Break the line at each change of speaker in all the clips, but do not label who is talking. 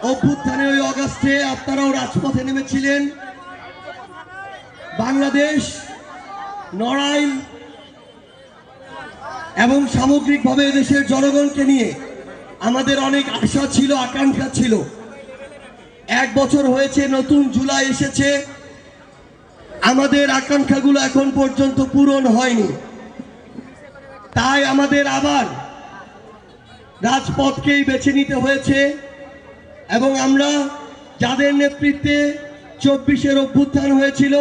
অভ্যুত্থানে ওই অগাস্টে আপনারাও রাজপথে নেমেছিলেন। বাংলাদেশ, নড়াইল এবং সামগ্রিকভাবে দেশের জনগণকে নিয়ে আমাদের অনেক আশা ছিল, আকাঙ্ক্ষা ছিল। 1 বছর হয়েছে, নতুন জুলাই এসেছে, আমাদের আকাঙ্ক্ষাগুলো এখন পর্যন্ত পূরণ হয়নি। তাই আমাদের আবার রাজপথকেই বেছে নিতে হয়েছে এবং আমরা যাদের নেতৃত্বে 24-এর অভ্যুত্থান হয়েছিল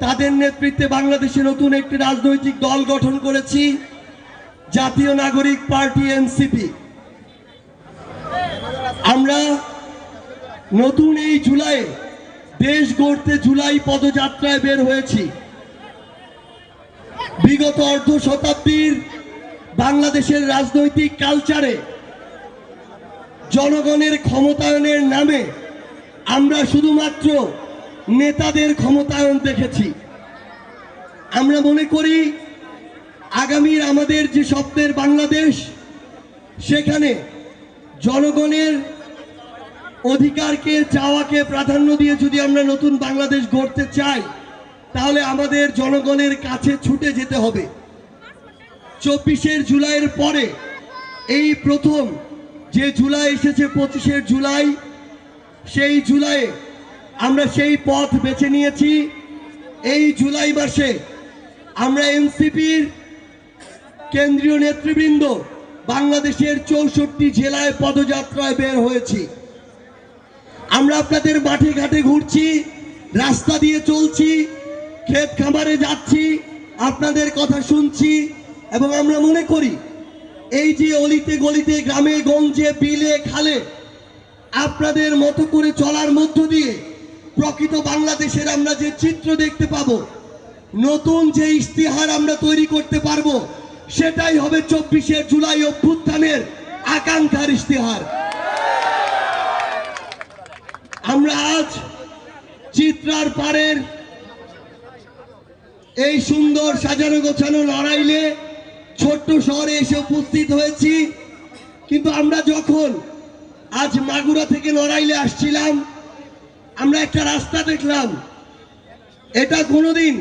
তাদের নেতৃত্বে বাংলাদেশে নতুন একটি রাজনৈতিক দল গঠন করেছি, জাতীয় নাগরিক পার্টি এনসিপি। আমরা নতুন এই জুলাইয়ে দেশ গড়তে জুলাই পদযাত্রায় বের হয়েছি। বিগত অর্ধ শতাব্দীর বাংলাদেশের রাজনৈতিক কালচারে জনগণের ক্ষমতায়নের নামে আমরা শুধুমাত্র নেতাদের ক্ষমতায়ন দেখেছি। আমরা মনে করি আগামীর আমাদের যে স্বপ্নের বাংলাদেশ, সেখানে জনগণের অধিকারকে, চাওয়াকে প্রাধান্য দিয়ে যদি আমরা নতুন বাংলাদেশ গড়তে চাই, তাহলে আমাদের জনগণের কাছে ছুটে যেতে হবে। 24-এর জুলাইয়ের পরে এই প্রথম যে জুলাই এসেছে, 25-এর জুলাই, সেই জুলাইয়ে আমরা সেই পথ বেছে নিয়েছি। এই জুলাই মাসে আমরা এনসিপির কেন্দ্রীয় নেতৃবৃন্দ বাংলাদেশের 64 জেলায় পদযাত্রায় বের হয়েছি। আমরা আপনাদের মাঠে ঘাটে ঘুরছি, রাস্তা দিয়ে চলছি, ক্ষেত খামারে যাচ্ছি, আপনাদের কথা শুনছি এবং আমরা মনে করি এই যে অলিতে গলিতে, গ্রামে গঞ্জে, বিলে খালে আপনাদের মতো করে চলার মধ্য দিয়ে প্রকৃত বাংলাদেশের আমরা যে চিত্র দেখতে পাবো, নতুন যে ইশতেহার আমরা তৈরি করতে পারবো, সেটাই হবে 24-এর জুলাই অভ্যুত্থানের আকাঙ্ক্ষার ইশতেহার। আমরা আজ চিত্রার পাড়ের এই সুন্দর সাজানো গোছানো নড়াইলে ছোট্ট শহরে এসে উপস্থিত হয়েছি। কিন্তু আমরা যখন আজ মাগুরা থেকে নড়াইলে আসছিলাম, আমরা একটা রাস্তা দেখলাম। এটা কোনোদিন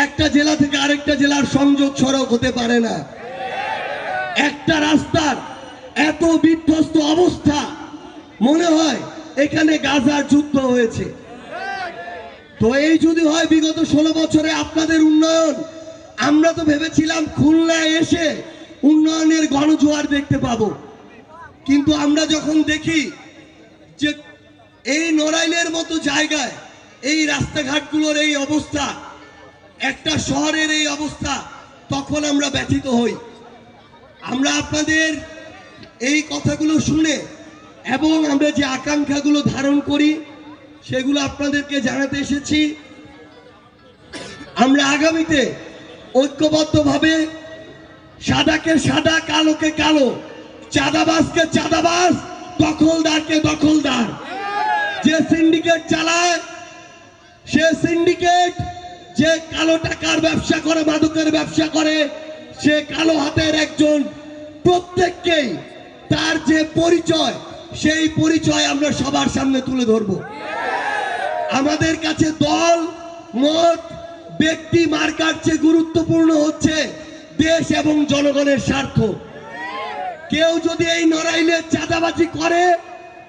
একটা জেলা থেকে আরেকটা জেলার সংযোগ সড়ক হতে পারে না। একটা রাস্তার এত বিধ্বস্ত অবস্থা, মনে হয় এখানে গাজার যুদ্ধ হয়েছে। তো এই যদি হয় বিগত 16 বছরে আপনাদের উন্নয়ন, আমরা তো ভেবেছিলাম খুলনায় এসে উন্নয়নের গণজোয়ার দেখতে পাবো। কিন্তু আমরা যখন দেখি যে এই নড়াইলের মতো জায়গায় এই রাস্তাঘাটগুলোর এই অবস্থা, একটা শহরের এই অবস্থা, তখন আমরা ব্যথিত হই। আমরা আপনাদের এই কথাগুলো শুনে এবং আমরা যে আকাঙ্ক্ষাগুলো ধারণ করি, সেগুলো আপনাদেরকে জানাতে এসেছি। আমরা আগামীতে ঐক্যবদ্ধভাবে সাদাকে সাদা, কালোকে কালো, চাঁদাবাজকে চাঁদাবাজ, দখলদারকে দখলদার, যে সিন্ডিকেট চালায় সে সিন্ডিকেট, যে কালো টাকার ব্যবসা করে, মাদকের ব্যবসা করে, সে কালো হাতের একজন, প্রত্যেককেই তার যে পরিচয়, সেই পরিচয় আমরা সবার সামনে তুলে ধরব। আমাদের কাছে দল, মত, ব্যক্তি মার্কার চেয়ে গুরুত্বপূর্ণ হচ্ছে দেশ এবং জনগণের স্বার্থ। কেউ যদি এই নড়াইলে চাঁদাবাজি করে,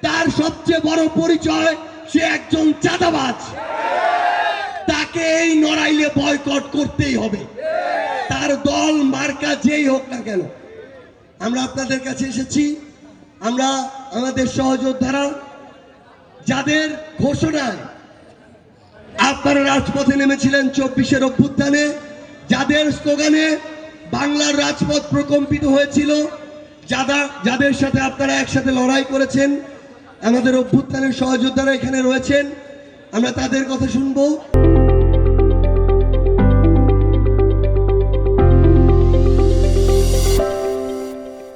তার সবচেয়ে বড় পরিচয় সে একজন চাঁদাবাজ। তাকে এই নড়াইলে বয়কট করতেই হবে, তার দল মার্কা যেই হোক না কেন। আমরা আপনাদের কাছে এসেছি। আমরা আমাদের সহযোদ্ধারা, যাদের ঘোষণায় আপনারা রাজপথে নেমেছিলেন 24-এর অভ্যুত্থানে, যাদের স্লোগানে বাংলার রাজপথ প্রকম্পিত হয়েছিল, যাদের সাথে আপনারা একসাথে লড়াই করেছেন, আমাদের অভ্যুত্থানের সহযোদ্ধারা এখানে রয়েছেন। আমরা তাদের কথা শুনবো।